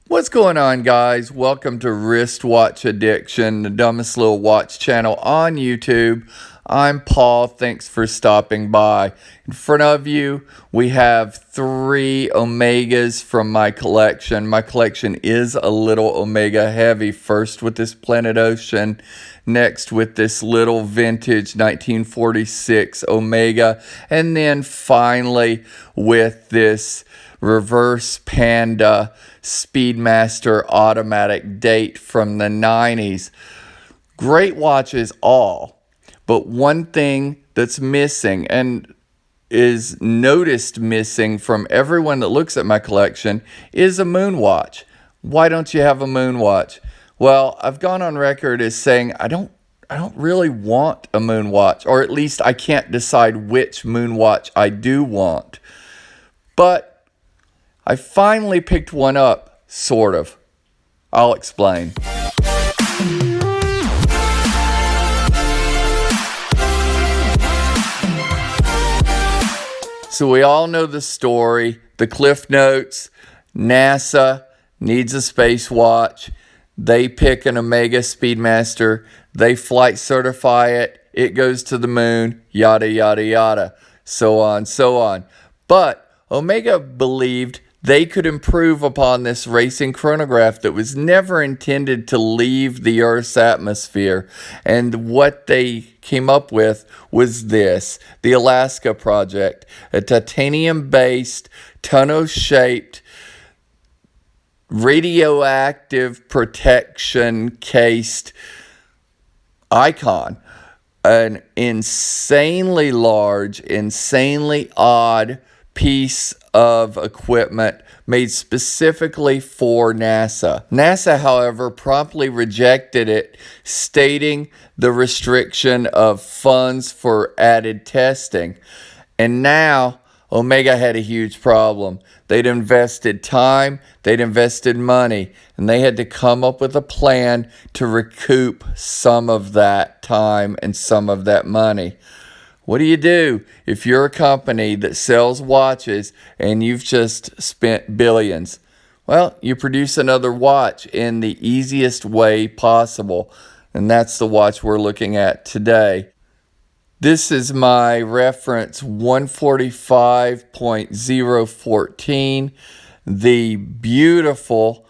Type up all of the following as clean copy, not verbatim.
What's going on, guys? Welcome to Wristwatch Addiction, the dumbest little watch channel on YouTube. I'm Paul. Thanks for stopping by. In front of you, we have 3 Omegas from my collection. My collection is a little Omega heavy. First with this Planet Ocean, next with this little vintage 1946 Omega, and then finally with this reverse Panda Speedmaster automatic date from the 90s. Great watches all, but one thing that's missing and is noticed missing from everyone that looks at my collection is a Moonwatch. Why don't you have a Moonwatch? Well, I've gone on record as saying I don't really want a Moonwatch, or at least I can't decide which Moonwatch I do want. But I finally picked one up, sort of. I'll explain. So we all know the story, the Cliff Notes. NASA needs a space watch. They pick an Omega Speedmaster. They flight certify it. It goes to the moon, yada, yada, yada, so on, so on. But Omega believed they could improve upon this racing chronograph that was never intended to leave the Earth's atmosphere. And what they came up with was this, the Alaska Project, a titanium-based, tonneau-shaped, radioactive protection-cased icon. An insanely large, insanely odd piece of equipment made specifically for NASA. NASA, however, promptly rejected it, stating the restriction of funds for added testing. And now Omega had a huge problem. They'd invested time, they'd invested money, and they had to come up with a plan to recoup some of that time and some of that money. What do if you're a company that sells watches and you've just spent billions? Well, you produce another watch in the easiest way possible, and that's the watch we're looking at today. This is my reference 145.014, the beautiful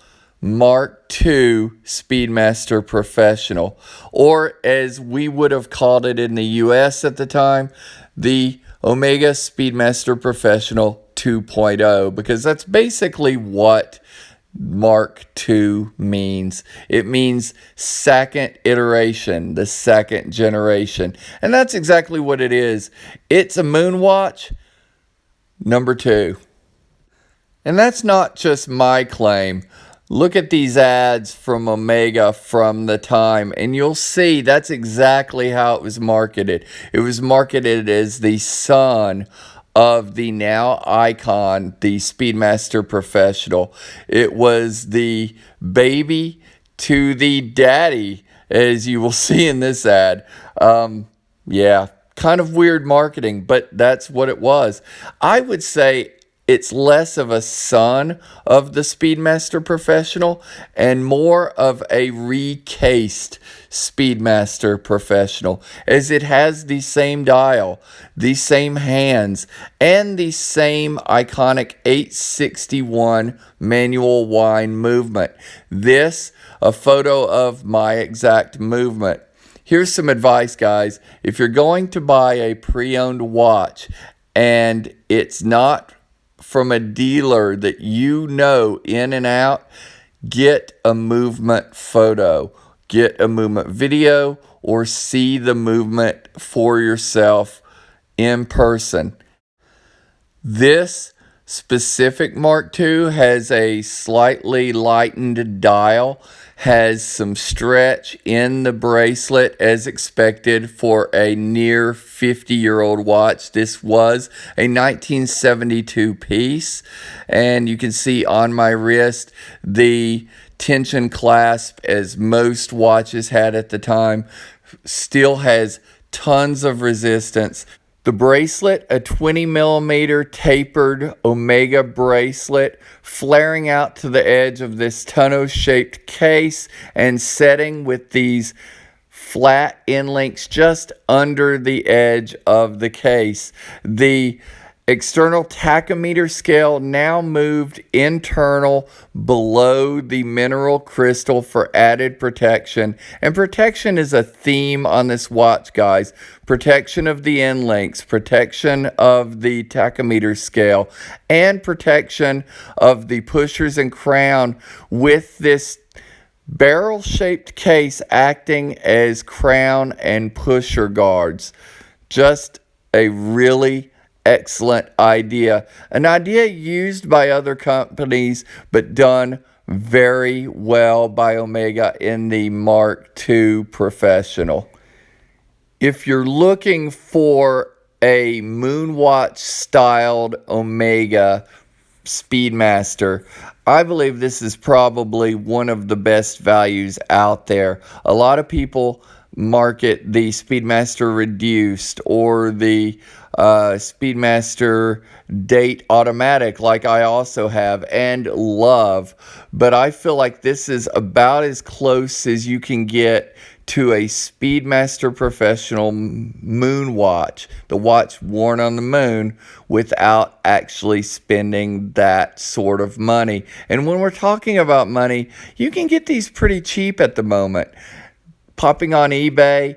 Mark II Speedmaster Professional, or as we would have called it in the US at the time, the Omega Speedmaster Professional 2.0, because that's basically what Mark II means. It means second iteration, the second generation. And that's exactly what it is. It's a Moonwatch number 2. And that's not just my claim. Look at these ads from Omega from the time, and you'll see that's exactly how it was marketed. It was marketed as the son of the now icon, the Speedmaster Professional. It was the baby to the daddy, as you will see in this ad. Yeah, kind of weird marketing, but that's what it was. I would say it's less of a son of the Speedmaster Professional and more of a recased Speedmaster Professional, as it has the same dial, the same hands, and the same iconic 861 manual wind movement. This, a photo of my exact movement. Here's some advice, guys. If you're going to buy a pre-owned watch and it's not from a dealer that you know in and out, get a movement photo, get a movement video, or see the movement for yourself in person. This specific Mark II has a slightly lightened dial, has some stretch in the bracelet as expected for a near 50-year-old watch. This was a 1972 piece, and you can see on my wrist the tension clasp, as most watches had at the time, still has tons of resistance. The bracelet, a 20 millimeter tapered Omega bracelet, flaring out to the edge of this tonneau-shaped case and setting with these flat end links just under the edge of the case. The external tachometer scale now moved internal below the mineral crystal for added protection. And protection is a theme on this watch, guys. Protection of the end links, protection of the tachometer scale, and protection of the pushers and crown with this barrel-shaped case acting as crown and pusher guards. Just a really excellent idea. An idea used by other companies, but done very well by Omega in the Mark II Professional. If you're looking for a Moonwatch styled Omega Speedmaster, I believe this is probably one of the best values out there. A lot of people market the Speedmaster Reduced or the Speedmaster Date Automatic, like I also have and love, but I feel like this is about as close as you can get to a Speedmaster Professional Moonwatch, the watch worn on the moon, without actually spending that sort of money. And when we're talking about money, you can get these pretty cheap at the moment. Popping on eBay,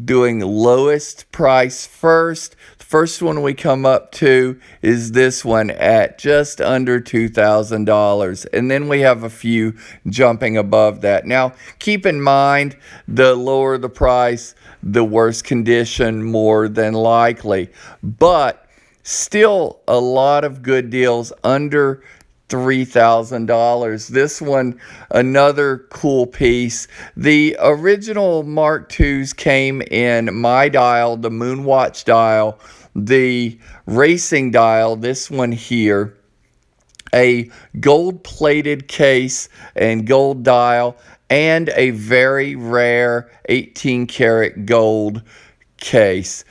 doing lowest price first. The first one we come up to is this one at just under $2,000. And then we have a few jumping above that. Now, keep in mind, the lower the price, the worse condition more than likely. But still a lot of good deals under $3,000. This one, another cool piece. The original Mark IIs came in my dial, the Moonwatch dial, the racing dial, this one here, a gold-plated case and gold dial, and a very rare 18-karat gold case.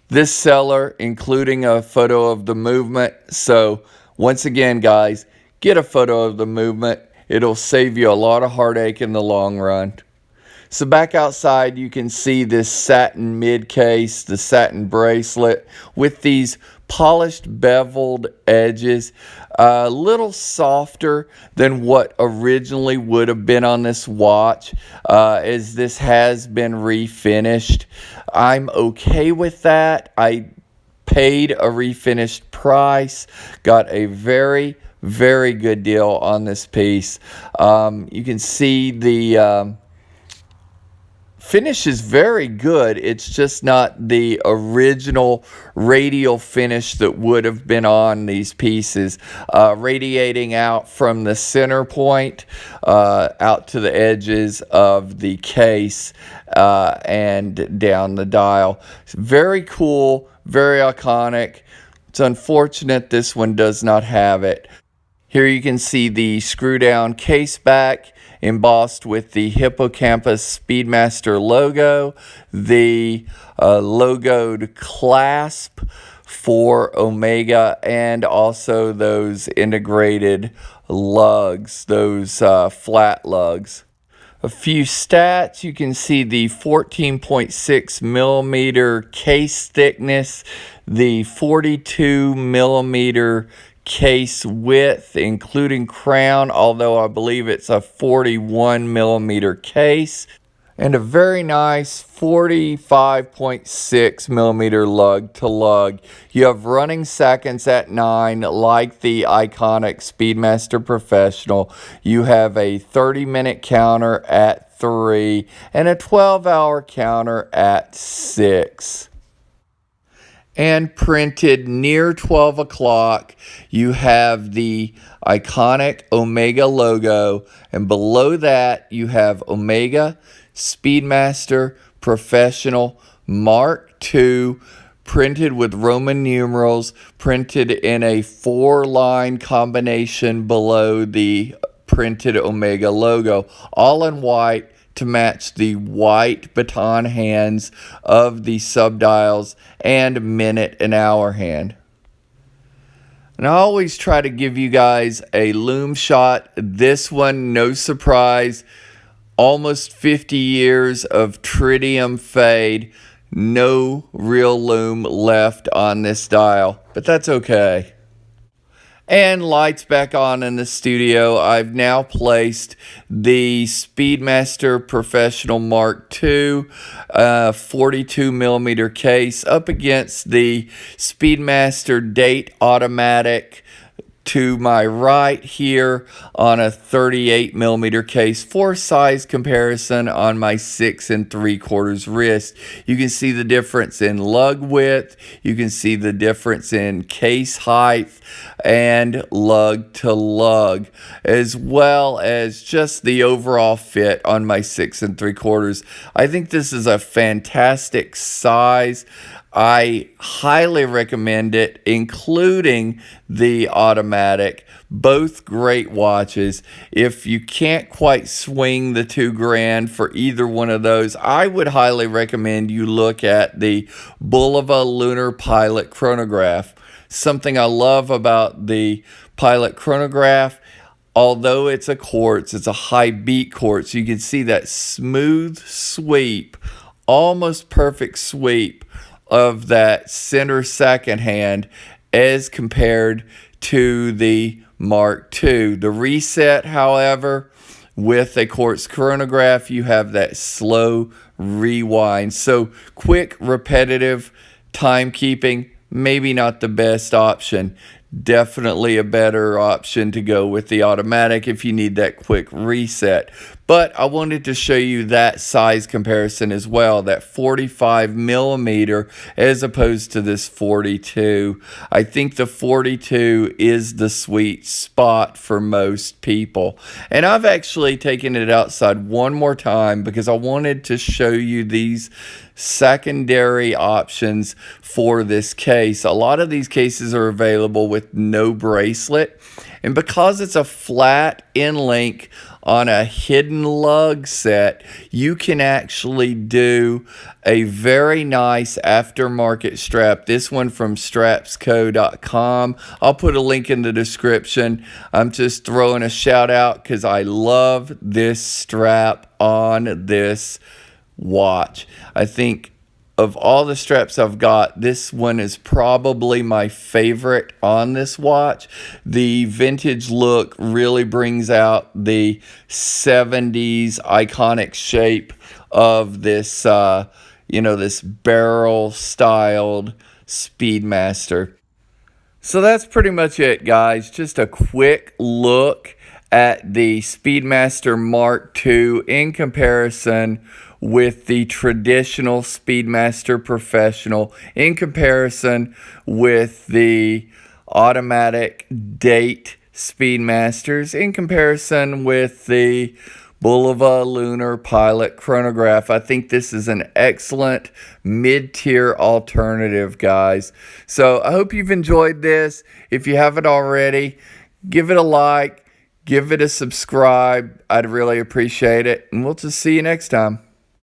This seller, including a photo of the movement, so once again, guys, get a photo of the movement. It'll save you a lot of heartache in the long run. So back outside, you can see this satin mid case, the satin bracelet with these polished beveled edges, a little softer than what originally would have been on this watch, as this has been refinished. I'm okay with that. I paid a refinished price, got a very, very good deal on this piece. You can see the finish is very good. It's just not the original radial finish that would have been on these pieces, radiating out from the center point out to the edges of the case and down the dial. Very cool, very iconic. It's unfortunate this one does not have it. Here you can see the screw down case back embossed with the Hippocampus Speedmaster logo, the logoed clasp for Omega, and also those integrated lugs, those flat lugs. A few stats, you can see the 14.6 millimeter case thickness, the 42 millimeter case width, including crown, although I believe it's a 41 millimeter case, and a very nice 45.6 millimeter lug to lug. You have running seconds at 9 like the iconic Speedmaster Professional. You have a 30-minute counter at 3 and a 12-hour counter at 6. And printed near 12 o'clock, you have the iconic Omega logo, and below that you have Omega Speedmaster Professional Mark II, printed with Roman numerals, printed in a 4-line combination below the printed Omega logo, all in white to match the white baton hands of the subdials and minute and hour hand. And I always try to give you guys a loom shot. This one, no surprise, almost 50 years of tritium fade. No real loom left on this dial, but that's okay. And lights back on in the studio. I've now placed the Speedmaster Professional Mark II 42mm case up against the Speedmaster Date Automatic to my right here on a 38mm case for size comparison on my 6 3/4 wrist. You can see the difference in lug width, you can see the difference in case height and lug to lug, as well as just the overall fit on my 6 3/4. I think this is a fantastic size. I highly recommend it, including the automatic. Both great watches. If you can't quite swing the $2,000 for either one of those, I would highly recommend you look at the Bulova Lunar Pilot chronograph. Something I love about the Pilot chronograph, although it's a quartz, it's a high beat quartz, you can see that smooth sweep, almost perfect sweep of that center second hand as compared to the Mark II. The reset, however, with a quartz chronograph, you have that slow rewind. So quick, repetitive timekeeping, maybe not the best option. Definitely a better option to go with the automatic if you need that quick reset. But I wanted to show you that size comparison as well, that 45mm as opposed to this 42. I think the 42 is the sweet spot for most people. And I've actually taken it outside one more time because I wanted to show you these secondary options for this case. A lot of these cases are available with no bracelet, and because it's a flat end link on a hidden lug set, you can actually do a very nice aftermarket strap. This one from strapsco.com. I'll put a link in the description. I'm just throwing a shout out because I love this strap on this watch. I think of all the straps I've got, this one is probably my favorite on this watch. The vintage look really brings out the 70s iconic shape of this, this barrel styled Speedmaster. So that's pretty much it, guys. Just a quick look at the Speedmaster Mark II in comparison with the traditional Speedmaster Professional, in comparison with the automatic date Speedmasters, in comparison with the Bulova Lunar Pilot chronograph. I think this is an excellent mid-tier alternative, guys. So I hope you've enjoyed this. If you haven't already, give it a like, give it a subscribe. I'd really appreciate it. And we'll just see you next time.